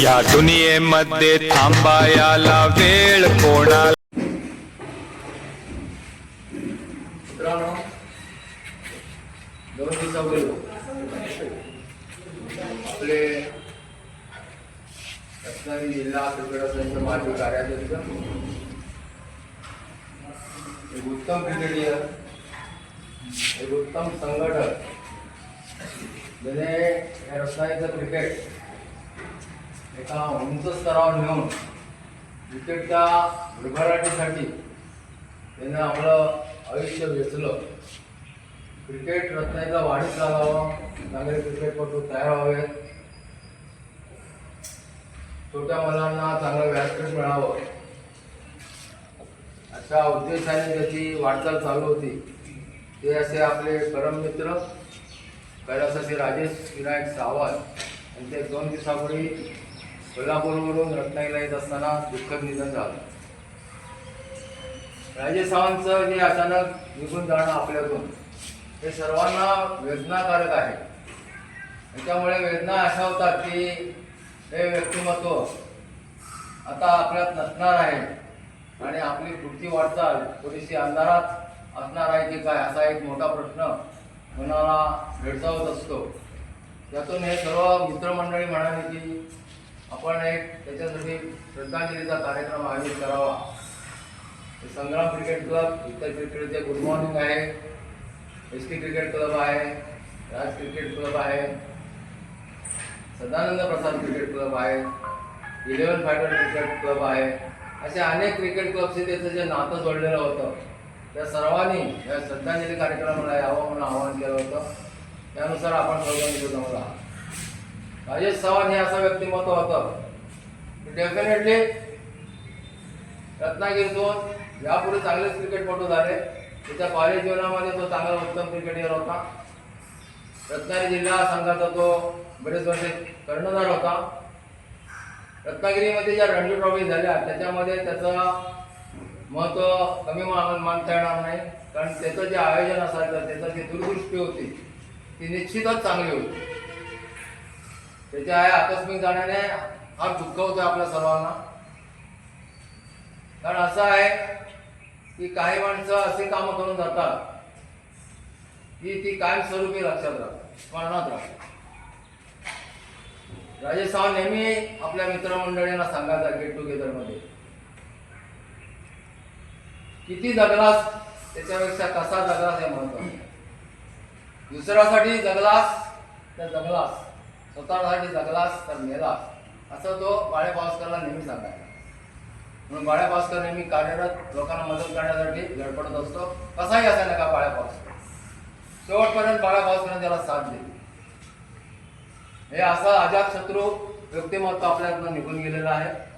या दुनियेमध्ये थांबायला वेळ कोणाला. मित्रांनो, 2 दिवसापूर्वी आपले रत्नागिरी जिल्हा क्रिकेट असोसिएशनचे माजी कार्याध्यक्ष, एक उत्तम क्रिकेटियर, एक उत्तम संघटक, ज्याने या रत्नागिरीचं क्रिकेट एका उंच स्तरावर नेऊन क्रिकेटच्या भरभराटीसाठी त्याने आपलं आयुष्य वेचलं. क्रिकेट रत्नागिरीला वाढीत लागावं, चांगले क्रिकेटपटू तयार व्हावेत, छोट्या मुलांना चांगलं व्यासपीठ मिळावं, अशा उद्देशाने त्याची वाटचाल चालू होती. ते असे आपले परम मित्र कैलासाचे राजेश विनायक सावंत यांचे 2 दिवसापूर्वी कोल्हापूरवरून रत्नागिरीला येत असताना दुःखद निधन झालं. राजेश सावंतचं जे अचानक निघून जाणं आपल्यातून हे सर्वांना वेदनाकारक आहे. त्याच्यामुळे वेदना अशा होतात की हे व्यक्तिमत्व आता आपल्यात नसणार आहे आणि आपली पुढची वाटचाल थोडीशी अंधारात असणार आहे की काय, असा एक मोठा प्रश्न मनाला भेडसावत असतो. त्यातून हे सर्व मित्रमंडळी म्हणाले की आपण एक त्याच्यासाठी श्रद्धांजलीचा कार्यक्रम आयोजित करावा. संग्राम क्रिकेट क्लब, इतर क्रिकेटचे गुड मॉर्निंग आहे, एस टी क्रिकेट क्लब आहे, राज क्रिकेट क्लब आहे, सदानंद प्रसाद क्रिकेट क्लब आहे, 11 फायटर क्रिकेट क्लब आहे, असे अनेक क्रिकेट क्लबशी त्याचं जे नातं जोडलेलं होतं, त्या सर्वांनी या श्रद्धांजली कार्यक्रमाला यावं म्हणून आवाहन केलं होतं. त्यानुसार आपण सर्वांनी जमला. राजेश सावंत हे असं व्यक्तिमत्व होतं की डेफिनेटली रत्नागिरीतून यापूर्वी चांगलेच क्रिकेटपटू झाले. त्याच्या कॉलेज जीवनामध्ये तो चांगला उत्तम क्रिकेटर होता. रत्नागिरी जिल्हा संघाचा तो बरेच वर्षे कर्णधार होता. रत्नागिरीमध्ये ज्या रणजी ट्रॉफी झाल्या त्याच्यामध्ये त्याचं महत्त्व कमी मानता येणार नाही, कारण त्याचं जे आयोजन असायचं, त्याचं जी दूरदृष्टी होती ती निश्चितच चांगली होती. त्याच्या आकस्मिक जाण्याने फार दुःख होतं आपल्या सर्वांना. कारण असं आहे की काही माणसं असे कामं करून जातात की ती कायमस्वरूपी लक्षात राहतात, स्मरणात राहतात. राजेश सावंत नेहमी आपल्या मित्रमंडळींना सांगायचा गेट टुगेदरमध्ये, किती जगलास त्याच्यापेक्षा कसा जगलास हे महत्त्वाचं. दुसऱ्यासाठी जगलास तर जगलास, स्वतःसाठी जगलास तर मेलास, असं तो बाळे पावसकरला नेहमी सांगायचा. म्हणून बाळ्या पावसकर नेहमी कार्यरत लोकांना मदत करण्यासाठी धडपडत असतो. कसाही असायला का बाळ्या पावसकर, शेवटपर्यंत बाळ्या पावसकरांनी त्याला साथ दिली. हे असं अजातशत्रू व्यक्तिमत्व आपल्यातून निघून गेलेलं आहे.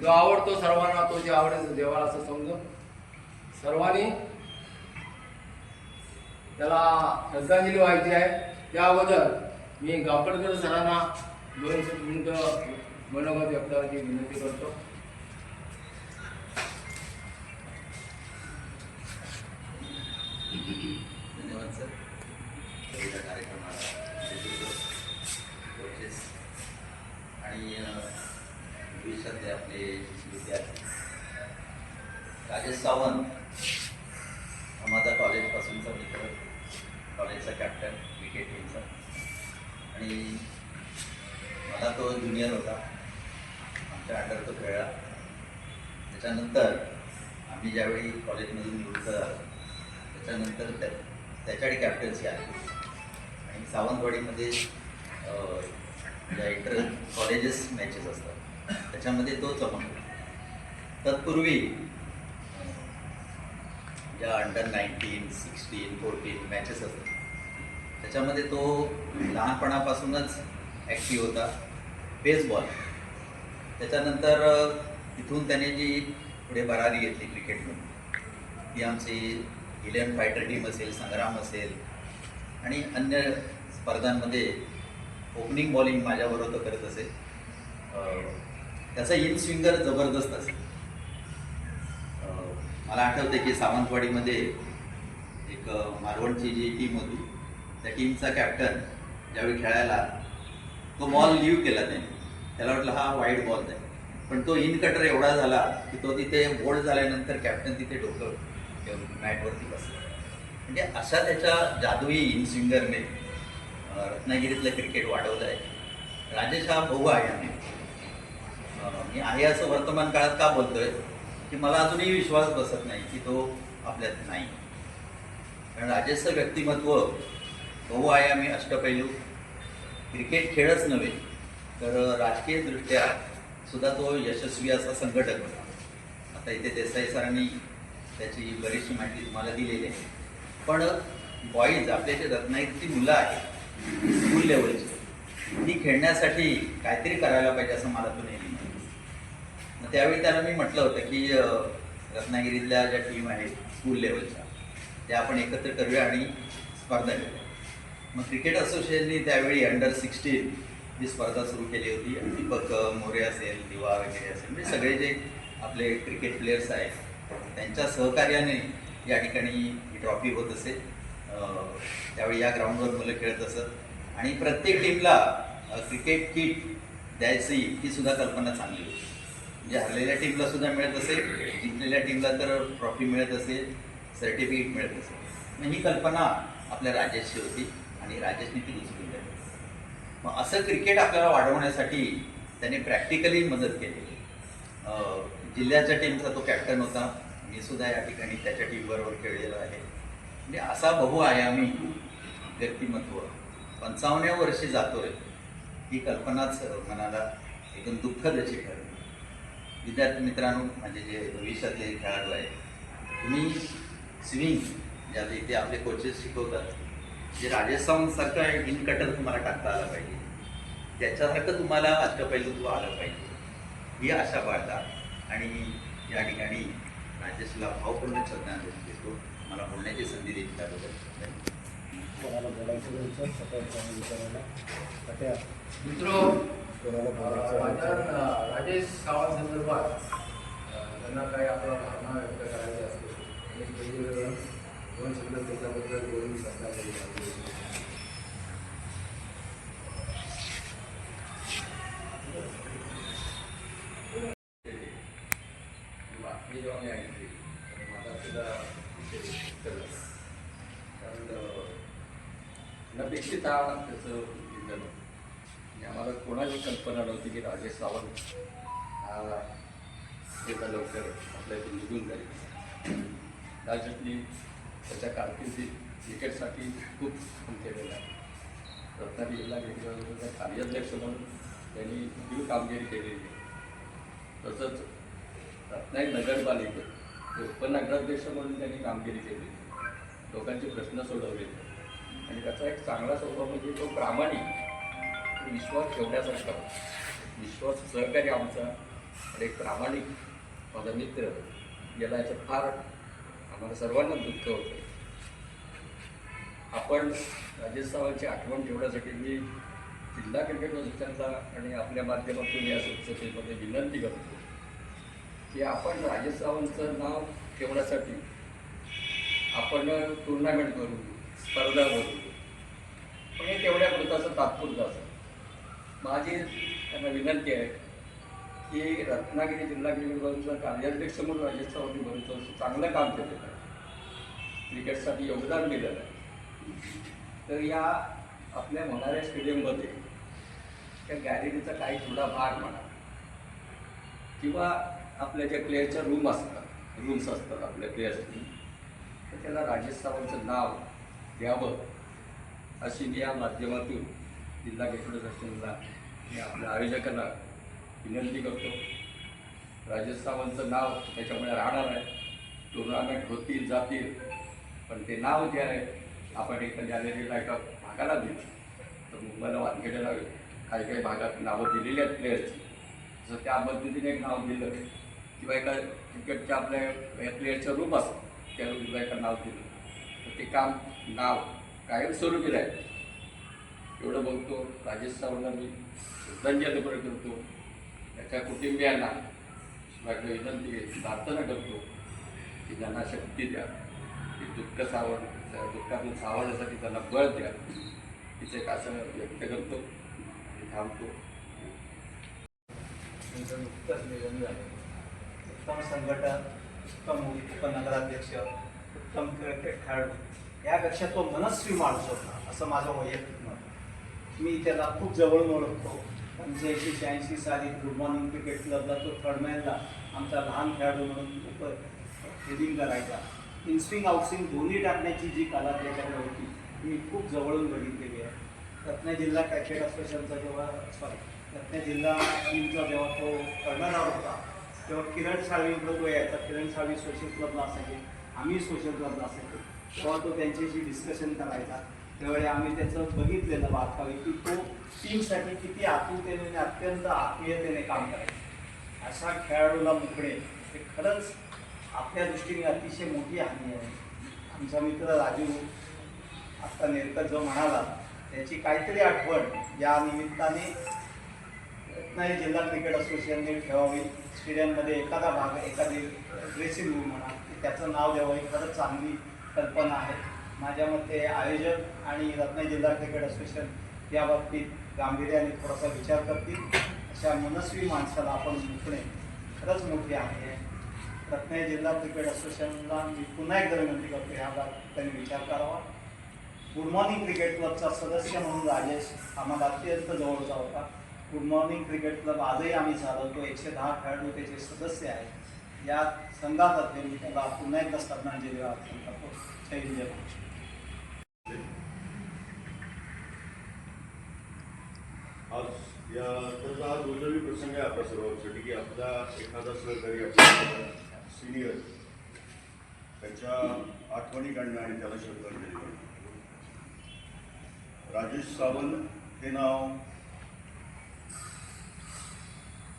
जो आवडतो सर्वांना, तो जे आवडेल देवाला असं समजून सर्वांनी त्याला श्रद्धांजली व्हायची आहे. त्या अगोदर मी गावकरकर सरांना 2 मिनिटं मनोगत व्यक्त करायची विनंती करतो. धन्यवाद सर. पहिल्या कार्यक्रमाला कोचेस आणि भविष्यातले आपले विद्यार्थी. राजेश सावंत हा माझा कॉलेजपासूनचा मित्र, कॉलेजचा कॅप्टन क्रिकेट टीमचा, आणि मला तो ज्युनियर होता. आमच्या अंडर तो खेळला. त्याच्यानंतर आम्ही ज्यावेळी कॉलेजमधून निवृत्त झालो त्याच्यानंतर त्याच्याकडे कॅप्टन्सी आली आणि सावंतवाडीमध्ये ज्या इंटर कॉलेजेस मॅचेस असतात त्याच्यामध्ये तो चमकला. तत्पूर्वी ज्या अंडर 19, 16, 14 मॅचेस असतात त्याच्यामध्ये तो लहानपणापासूनच ॲक्टिव्ह होता. बेसबॉल त्याच्यानंतर तिथून त्याने जी पुढे भरारी घेतली क्रिकेटमधून ती आमची 11 फायटर टीम असेल, संग्राम असेल आणि अन्य स्पर्धांमध्ये ओपनिंग बॉलिंग माझ्याबरोबर तो करत असेल. त्याचा इन स्विंगर जबरदस्त असेल. मला आठवतं की सावंतवाडीमध्ये एक मारवणची जी टीम होती त्या टीमचा कॅप्टन ज्यावेळी खेळायला तो बॉल लीव केला त्याने. त्याला वाटलं हा वाईट बॉल आहे, पण तो इन कटर एवढा झाला की तो तिथे बोल्ड झाल्यानंतर कॅप्टन तिथे डोकं मॅटवरती बसला. म्हणजे अशा त्याच्या जादुई इन स्विंगरने रत्नागिरीतलं क्रिकेट वाढवलं आहे. राजेश हा बहुआयामी मी आहे असं वर्तमान काळात का बोलतोय की मला अजूनही विश्वास बसत नाही की तो आपल्यात नाही. कारण राजेशचं व्यक्तिमत्व बहुआयामी, अष्टपैलू, क्रिकेट खेळच नव्हे तर राजकीयदृष्ट्या सुद्धा तो यशस्वी असा संघटक होता. आता इथे देसाई सरांनी त्याची बरीचशी माहिती तुम्हाला दिलेली आहे. पण बॉईज आपल्या जे रत्नागिरीची मुलं आहेत स्कूल लेवलची ती खेळण्यासाठी काहीतरी करायला पाहिजे असं मला तो नेहमी म्हणतो. त्यावेळी त्याला मी म्हटलं होतं की रत्नागिरीतल्या ज्या टीम आहेत स्कूल लेवलच्या त्या आपण एकत्र करूया आणि स्पर्धा घेऊया. मग क्रिकेट असोसिएशनने त्यावेळी अंडर-16 ही स्पर्धा सुरू केली होती. दीपक मोरे असेल, दिवा वगैरे असेल, म्हणजे सगळे जे आपले क्रिकेट प्लेयर्स आहेत त्यांच्या सहकार्याने या ठिकाणी ही ट्रॉफी होत असेल. त्यावेळी या ग्राउंडवर मुलं खेळत असत आणि प्रत्येक टीमला क्रिकेट किट द्यायची ही सुद्धा कल्पना चांगली होती. म्हणजे हरलेल्या टीमला सुद्धा मिळत असेल, जिंकलेल्या टीमला तर ट्रॉफी मिळत असेल, सर्टिफिकेट मिळत असेल. मग ही कल्पना आपल्या राजेशची होती आणि राजेशने ती उचलून दिली. मग असं क्रिकेट आपल्याला वाढवण्यासाठी त्याने प्रॅक्टिकली मदत केली. जिल्ह्याच्या टीमचा तो कॅप्टन होता. मी सुद्धा या ठिकाणी त्याच्या टीमबरोबर खेळलेलो आहे. म्हणजे असा बहुआयामी व्यक्तिमत्व 55व्या वर्षी जातोय ही कल्पनाच मनाला एकदम दुःखद अशी ठरली. विद्यार्थी मित्रांनो, म्हणजे जे भविष्यातले खेळाडू आहेत, तुम्ही स्विंग ज्या इथे आपले कोचेस शिकवतात, जे राजेश सावंतसारखं इन कटर तुम्हाला टाकता आलं पाहिजे, त्याच्यासारखं तुम्हाला अष्टपैलुत्व आलं पाहिजे ही आशा बाळगा. आणि या ठिकाणी राजेशला भावपूर्ण श्रद्धांजली देतो. मला बोलण्याची संधी दिली त्याबद्दल. मित्रो, राजेश सावंत संदर्भात त्यांना काही आपला भावना व्यक्त करायची असते आणि वेगवेगळं 2 शब्द त्याच्याबद्दल बोलून चर्चा केली जाते. बातमी जेव्हा मी ऐकली मला सुद्धा कारण अनपेक्षित त्याचं निधन आणि आम्हाला कोणाची कल्पना नव्हती की राजेश सावंत हा एका लवकर आपल्यातून निघून जाईल. राजेशनी त्याच्या कारकिर्दीत क्रिकेटसाठी खूप काम केलेलं आहे. रत्नागिरीला गेल्यानंतर कार्याध्यक्ष म्हणून त्यांनी खूप कामगिरी केलेली आहे. तसंच रत्नागिरी नगरपालिकेत उपनगराध्यक्ष म्हणून त्यांनी कामगिरी केली, लोकांचे प्रश्न सोडवलेले. आणि त्याचा एक चांगला स्वभाव म्हणजे तो प्रामाणिक, विश्वास ठेवण्यासारखा, विश्वास सहकारी आमचा आणि एक प्रामाणिक माझा मित्र याला याचं फार आम्हाला सर्वांना दुःख होतं. आपण राजेश सावंतची आठवण ठेवण्यासाठी मी जिल्हा क्रिकेट असोसिएशनला आणि आपल्या माध्यमातून या संस्थेमध्ये विनंती करतो की आपण राजेश सावंतचं नाव ठेवण्यासाठी आपण टुर्नामेंट करू, स्पर्धा करू, पण हे तेवढ्या पुरताचं तात्पुरतं असं. माझी त्यांना विनंती आहे की रत्नागिरी जिल्हा क्रिकेट बोर्डचा कार्याध्यक्ष म्हणून राजेश सावंतनी बरंच चांगलं काम केलेलं आहे, क्रिकेटसाठी योगदान दिलेलं आहे. तर या आपल्या होणाऱ्या स्टेडियममध्ये त्या गॅलरीचा काही थोडा भाग म्हणा किंवा आपल्या ज्या प्लेयरच्या रूम्स असतात आपल्या प्लेयर्सची, तर त्याला राजेश सावंतचं नाव द्यावं अशी मी या माध्यमातून जिल्हा क्रिकेट असोसिएशनला मी आपल्या आयोजकांना विनंती करतो. राजेश सावंतचं नाव त्याच्यामुळे राहणार आहे. टुर्नामेंट होतील जातील, पण ते नाव जे आहे आपण एका गॅलरीला एका भागाला दिलं तर मुंबईला वानखेड्याला काही काही भागात नावं दिलेली आहेत प्लेयर्सची, जसं त्या पद्धतीने एक नाव दिलं किंवा एका क्रिकेटच्या आपल्या प्लेयरचं रूप असतं त्या रूपला एका नाव दिलं तर ते काम नाव कायमस्वरूपी राहील एवढं बघतो. राजेश सावंतला मी श्रद्धांजली करतो. त्याच्या कुटुंबियांना माझी विनंती प्रार्थना करतो की त्यांना शक्ती द्या, की दुःखातून सावरण्यासाठी त्यांना बळ द्या. तिचं एक असं व्यक्त करतो आणि थांबतो. नुकतंच निधन झालं. उत्तम संघटक, उत्तम उपनगराध्यक्ष, उत्तम क्रिकेट खेळाडू यापेक्षा तो मनस्वी माणूस होता असं माझं वैयक्तिक मत. मी त्याला खूप जवळून ओळखतो. 85-86 साली गुड मॉर्निंग क्रिकेट क्लबला तो थर्डमॅनला आमचा लहान खेळाडू म्हणून हेडिंग करायचा. इनस्विंग आउटस्विंग दोन्ही टाकण्याची जी कला त्याच्याकडे होती मी खूप जवळून बघितलेली आहे. रत्नागिरी जिल्हा क्रिकेट असोसिएशनचा रत्नागिरी जिल्हा टीमचा जेव्हा तो कर्णधार होता तेव्हा किरण साळवींकडे तो यायचा. किरण साळवी सोशल क्लबला असायचे, आम्ही सोशल क्लबला असायचो. तेव्हा तो त्यांच्याशी डिस्कशन करायचा. त्यावेळी आम्ही त्याचं बघितलेलं बारकावे की तो टीमसाठी किती आतुरतेने आणि अत्यंत आत्मीयतेने काम करायचा. अशा खेळाडूला मुकणे हे खरंच आपल्या दृष्टीने अतिशय मोठी हानी आहे. आमचा मित्र राजू आत्ता नेरकर जो म्हणाला त्याची काहीतरी आठवण या निमित्ताने रत्नागिरी जिल्हा क्रिकेट असोसिएशनने ठेवावी. स्टेडियममध्ये एखादा भाग, एखादी ड्रेसिंग रूम म्हणा की त्याचं नाव द्यावं ही खरंच चांगली कल्पना आहे. माझ्या मते आयोजक आणि रत्नागिरी जिल्हा क्रिकेट असोसिएशन या बाबतीत गांभीर्याने थोडासा विचार करतील. अशा मनस्वी माणसाला आपण मुकणे खरंच मोठी हानी आहे. रत्नागिरी जिल्हा क्रिकेट असोसिएशनला मी पुन्हा एकदा विनंती करतो ह्या बाबतीत त्यांनी विचार करावा. गुड मॉर्निंग क्रिकेट क्लबचा सदस्य म्हणून राजेश आम्हाला अत्यंत जवळचा होता. गुड मॉर्निंग क्रिकेट क्लब आजही आम्ही चालवतो. 110 खेळाडू त्याचे सदस्य आहेत. या संघातर्फे मी त्याला पुन्हा एकदा श्रद्धांजली अर्पण करतो. जय हिंद, जय महाराष्ट्र. आज या त्याचा हा दुर्दैवी प्रसंग आहे आपल्या सर्वांसाठी की आपला एखादा सहकारी आपल्या सिनियर त्याच्या आठवणी काढणं आणि त्याला श्रद्धांजली करणं. राजेश सावंत हे नाव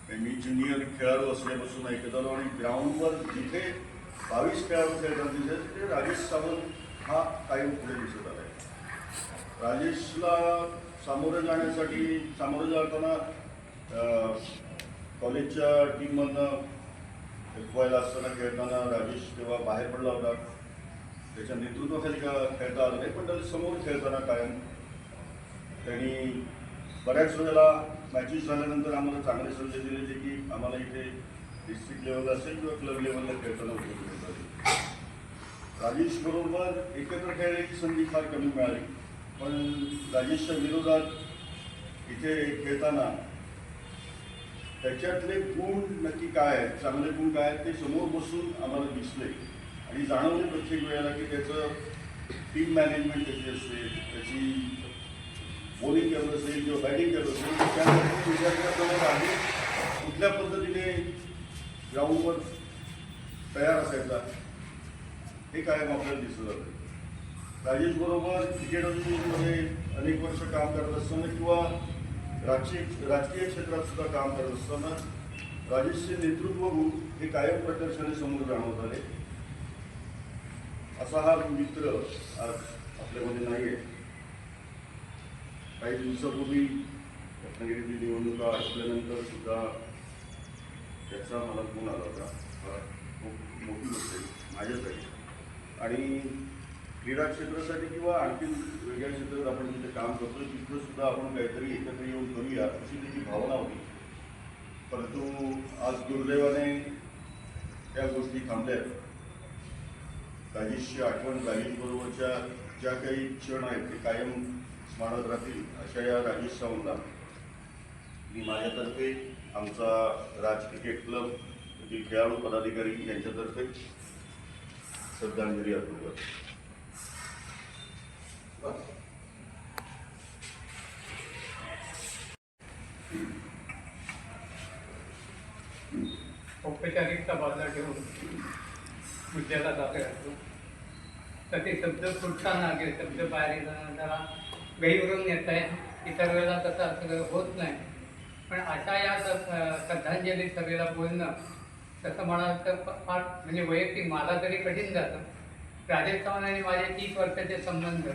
मी ज्युनियर खेळाडू असल्यापासून ऐकत आलो आणि ग्राउंडवर जिथे 22 खेळाडू खेळतात तिथे राजेश सावंत हा कायम पुढे दिसत आला आहे. राजेशला सामोरं जाताना कॉलेजच्या टीममधनं FYला असताना खेळताना राजेश तेव्हा बाहेर पडला होता. त्याच्या नेतृत्वाखाली खेळता आलं नाही, पण त्याला समोर खेळताना कायम त्यांनी बऱ्याच वेळेला मॅचेस झाल्यानंतर आम्हाला चांगले संदेश दिले जे की आम्हाला इथे डिस्ट्रिक्ट लेवलला असेल किंवा क्लब लेवलला खेळताना उपयोग होतात. राजेश बरोबर एकत्र खेळण्याची संधी फार कमी मिळाली, पण राजेशच्या विरोधात इथे खेळताना त्याच्यातले गुण नक्की काय आहेत, चांगले गुण काय आहेत ते समोर बसून आम्हाला दिसले आणि जाणवले प्रत्येक वेळेला की त्याचं टीम मॅनेजमेंट कशी असते, त्याची बॉलिंग करत असेल किंवा बॅटिंग करत असेल त्यासाठी विचार करताना राजेश कुठल्या पद्धतीने ग्राउंडवर तयार असायचा हे कायम आपल्याला दिसत जातं. राजेश बरोबर क्रिकेट असोसिएशनमध्ये अनेक वर्ष काम करत असताना किंवा राजकीय क्षेत्रात सुद्धा काम करत असताना राजेशचे नेतृत्व गुण हे कायम प्रकर्षाने समोर जाणवत आले. असा हा मित्र आज आपल्यामध्ये नाही आहे. काही दिवसापूर्वी रत्नागिरीची निवडणुका असल्यानंतर सुद्धा त्याचा मला फोन आला होता. खूप मोठी गोष्ट आहे माझ्यासाठी आणि क्रीडा क्षेत्रासाठी किंवा आणखी वेगळ्या क्षेत्रात आपण जिथे काम करतो तिथं सुद्धा आपण काहीतरी एकत्र येऊन करूया अशी त्याची भावना होती. परंतु आज दुर्दैवाने त्या गोष्टी थांबल्या. राजेशची आठवण, राजेशबरोबरच्या ज्या काही क्षण आहेत ते कायम स्मरणात राहतील अशा या राजेश सावंतला मी माझ्यातर्फे आमचा राज क्रिकेट क्लब येथील खेळाडू पदाधिकारी यांच्यातर्फे श्रद्धांजली अर्पण करतो. औपचारिकता बाजूला ठेवून मुद्द्याला जाता येतो तर ते शब्द फुटताना शब्द बाहेर येताना जरा गैरवरून येत आहे. इतर वेळेला तसा सगळं होत नाही. पण अशा या श्रद्धांजली सभेला बोलणं तसं म्हणाल तर फार म्हणजे वैयक्तिक मला तरी कठीण जातं. राजेश चव्हाण आणि माझे 30 वर्षाचे संबंध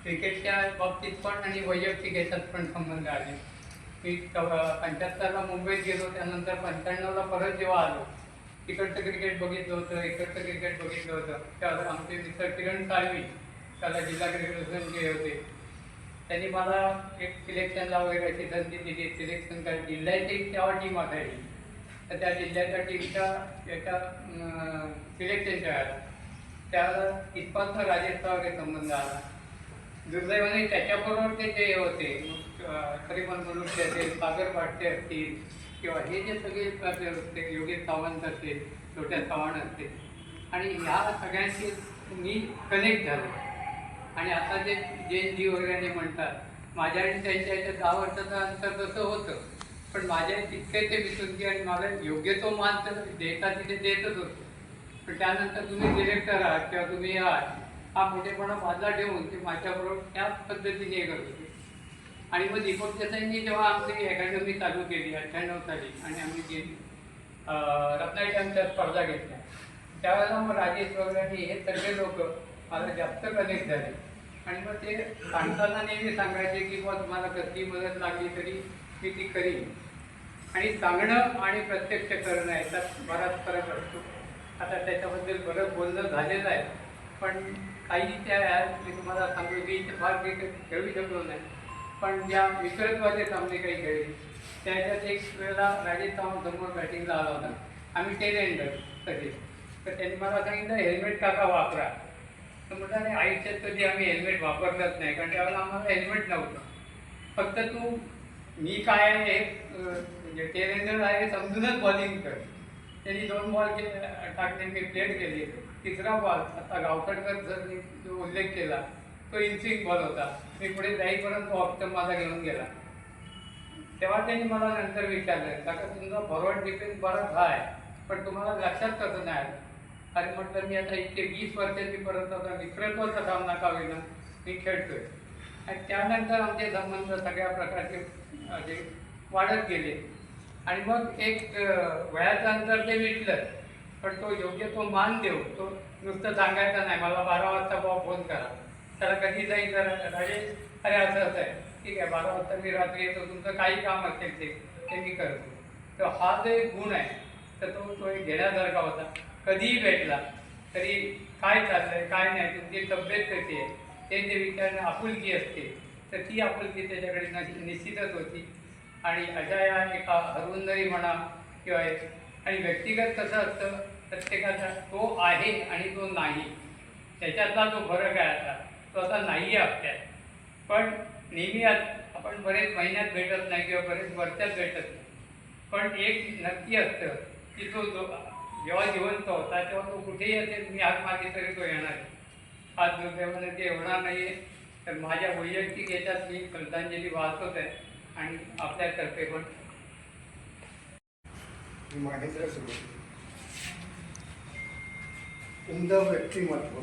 क्रिकेटच्या बाबतीत पण आणि वैयक्तिक याच्यात पण संबंध आले. मी 75ला मुंबईत गेलो, त्यानंतर 95ला परत जेव्हा आलो, तिकडचं क्रिकेट बघितलं होतं, इकडचं क्रिकेट बघितलं होतं. त्यावर आमचे मिस्टर किरण साळवी, त्याला जिल्हा क्रिकेट असोसिएशनचे होते, त्यांनी मला एक सिलेक्शनला वगैरे अशी संधी दिली. सिलेक्शन काय जिल्ह्याची तेव्हा टीम असायची, तर त्या जिल्ह्याच्या टीमच्या याच्या सिलेक्शनच्या वेळेला त्याला इथपासनं राजेश चव्हाणचे संबंध आला. दुर्दैवाने त्याच्याबरोबर ते जे होते परिमल मनुष्य असेल, सागर पाटते असतील किंवा हे जे सगळे होते, योगेश सावंत असतील, छोट्या चव्हाण असतील, आणि ह्या सगळ्यांशी मी कनेक्ट झालो. आणि आता जे जैनजी वगैरे म्हणतात, माझ्या आणि त्यांच्या याच्यात 10 वर्षाचं अंतर तसं होतं, पण माझ्या तितके ते विसुंती आणि मला योग्य तो मान तर देता तिथे देतच होतो. पण त्यानंतर तुम्ही डिरेक्टर आहात किंवा तुम्ही आहात, हा मोठेपणा बाजूला ठेवून ते माझ्याबरोबर त्याच पद्धतीने हे करत होते. आणि मग दीपक देसाईंनी जेव्हा आमची अकॅडमी चालू केली 98 साली आणि आम्ही गेली रत्नागिरी स्पर्धा घेतल्या, त्यावेळेला मग राजेश वगैरे हे सगळे लोक मला जास्त कनेक्ट झाले. आणि मग ते सांगताना नेहमी सांगायचे की मग तुम्हाला कसली मदत लागली तरी मी ती करीन. आणि सांगणं आणि प्रत्यक्ष करणं याच्यात बराच फरक असतो. आता त्याच्याबद्दल बरंच बोलणं झालेलं आहे, पण काही त्या मी तुम्हाला सांगू की इथे फार क्रिकेट खेळू शकलो नाही, पण ज्या मित्रत्वाचे सामने काही खेळले त्याच्यात एक वेळेला राजेश चव्हाण समोर बॅटिंगला आला होता. आम्ही टेल एंडर तसे, तर त्यांनी मला सांगितलं हेल्मेट काका वापरा. तर म्हटलं नाही, आयुष्यात कधी आम्ही हेल्मेट वापरलंच नाही, कारण त्यावेळेला आम्हाला हेल्मेट नव्हतं. फक्त तू मी काय आहे हे म्हणजे टेल एंडर आहे हे समजूनच बॉलिंग कर. त्यांनी 2 बॉल टाकले, मी प्लेट केली. 3रा बॉल आता गावकरकर जर मी जो उल्लेख केला तो इनस्विंग बॉल होता. मी पुढे जाईपर्यंत ऑप्शन माझा घेऊन गेला. तेव्हा त्यांनी मला नंतर विचारलं, काका तुमचा फॉरवर्ड डिफेन्स बराच आहे, पण तुम्हाला लक्षात कसं नाही आलं? अरे म्हटलं, मी आता इतके 20 वर्षांनी परत आता मित्रत्वाचा सामना का होईना मी खेळतोय. आणि त्यानंतर आमचे संबंध सगळ्या प्रकारचे वाढत गेले. आणि मग एक वयाचं अंतर ते मिटलं, पण तो योग्य तो मान देऊ, तो नुसतं सांगायचा नाही, मला 12 वाजता फोन करा, त्याला कधी जाईल तर राजेश अरे असं असं आहे, ठीक आहे 12 वाजता मी रात्री येतो, तुमचं काही काम असेल ते मी करतो. तर हा जो एक गुण आहे तर तो एक घेण्यासारखा होता. कधीही भेटला तरी काय चाललंय काय नाही, तुमची तब्येत कशी आहे ते जे विचारणं आपुलकी असते, तर ती आपुलकी त्याच्याकडे निश्चितच होती. आणि अशा या एका हरवुंदरी म्हणा किंवा आणि व्यक्तिगत कसं असतं, प्रत्येकाचा तो आहे आणि तो नाही, त्याच्यातला जो फरक आहे आता तो आता नाही आहे आपल्यात. पण नेहमी आपण बरेच महिन्यात भेटत नाही किंवा बरेच वर्षात भेटत नाही, पण एक नक्की असतं की तो जेव्हा जिवंत होता तेव्हा तो कुठेही असेल, मी हात मागे तरी तो येणार आहे. आज दुर्दैवाने ते होणार नाही आहे. तर माझ्या वैयक्तिक याच्यात मी श्रद्धांजली वाहतोच आहे आणि आपल्यातर्फे पण. महेंद्र सुरू उमदं व्यक्तिमत्व,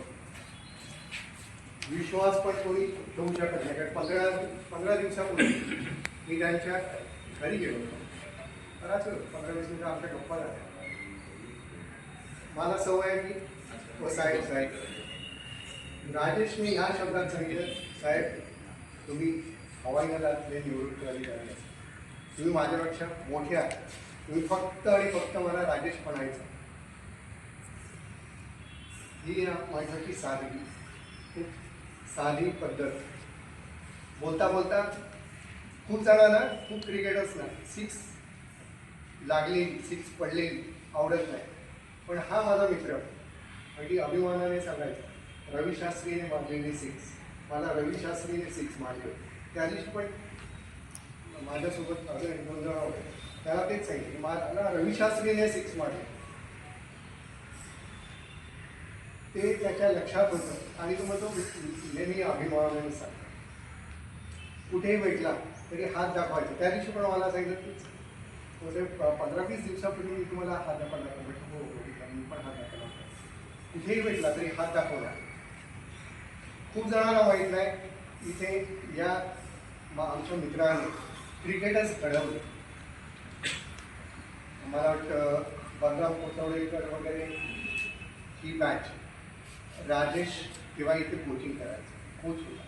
विश्वास पण कोणी ठेवू शकत नाही. कारण 15 दिवसापूर्वी मी त्यांच्या घरी गेलो होतो. बराच 15-20 मिनिटं आमच्या गप्पा झाल्या. मला सवय आहे की साहेब राजेशने ह्या शब्दात सांगितलं, साहेब तुम्ही हवाई दलातले निवृत्त अधिकारी, तुम्ही माझ्यापेक्षा मोठे आहात, तुम्ही फक्त आणि फक्त मला राजेश म्हणायचं. ही माझ्यासाठी साधी, खूप साधी पद्धत. बोलता बोलता खूप जणांना, खूप क्रिकेटर्सना 6 लागलेली 6 पडलेली आवडत नाही, पण हा माझा मित्र अगदी अभिमानाने सांगायचा, रवी शास्त्रीने मारलेली 6, मला रवी शास्त्रीने 6 मारले. त्या दिवशी पण माझ्यासोबत अजून 1-2 जण होते, त्याला तेच सांगितले, मला रवी शास्त्रीने 6 मारले. ते त्याच्या लक्षात होतं आणि तो मग तो नेहमी अभिमानाने सांगतो. कुठेही भेटला तरी हात दाखवायचा. त्या दिवशी पण मला सांगितलं तूच म्हणजे 15-20 दिवसापूर्वी मी तुम्हाला हात दाखवला, हो मी पण हात दाखवला. कुठेही भेटला तरी हात दाखवला. खूप जणांना माहीत नाही, इथे या आमच्या मित्राने क्रिकेटच घडवलं. मला वाटतं बलराम कोथवडेकर वगैरे ही बॅच राजेश तेव्हा इथे कोचिंग करायचं, कोच होता.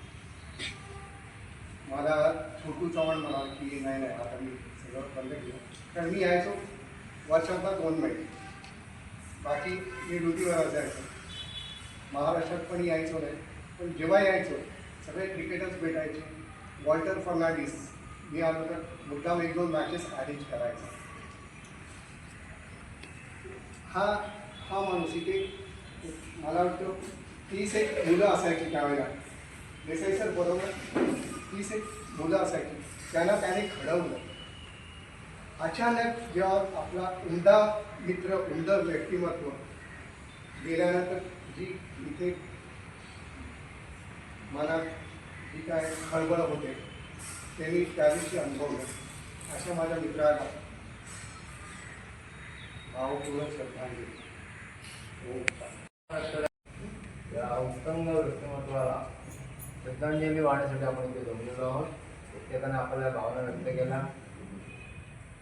मला छोटू चव्हाण म्हणाला की नाही नाही आता मी सगळं बंद केलं, कारण मी यायचो वर्षातला 2 महिने, बाकी मी ड्युटीवर असायचो. महाराष्ट्रात पण यायचो नाही, पण जेव्हा यायचो सगळे क्रिकेटर्स भेटायचे. वॉल्टर फर्नांडिस मी आलो तर मुद्दाम 1-2 मॅचेस अरेंज करायचा. हा माणूस इथे मला वाटतं 30 मुलं असायची त्यावेळेला. देसाई सर बरोबर 30 मुलं असायची. त्याने घडवलं. अचानक जेव्हा आपला उमदा मित्र, उमदा व्यक्तिमत्व गेल्यानंतर जी इथे मनात जी काय खळबळ होते ते मी त्या दिवशी अनुभवलं. अशा माझ्या मित्राला भावपूर्ण श्रद्धांजली. या उत्तम व्यक्तिमत्वाला श्रद्धांजली वाहण्यासाठी आपण इथे जमलेलो आहोत. प्रत्येकाने आपल्या भावना व्यक्त केल्या.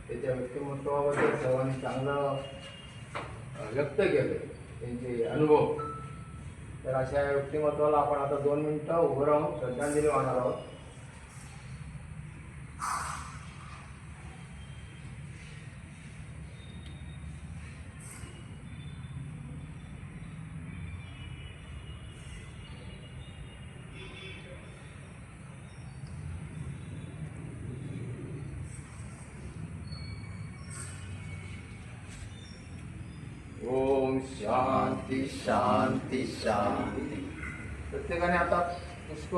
त्याच्या व्यक्तिमत्वाबद्दल सर्वांनी चांगलं व्यक्त केलं त्यांचे अनुभव. तर अशा व्यक्तिमत्वाला आपण आता 2 मिनिटं उभं राहून श्रद्धांजली वाहणार आहोत. ओम शांती शांती शांती. प्रत्येकाने आता पुष्प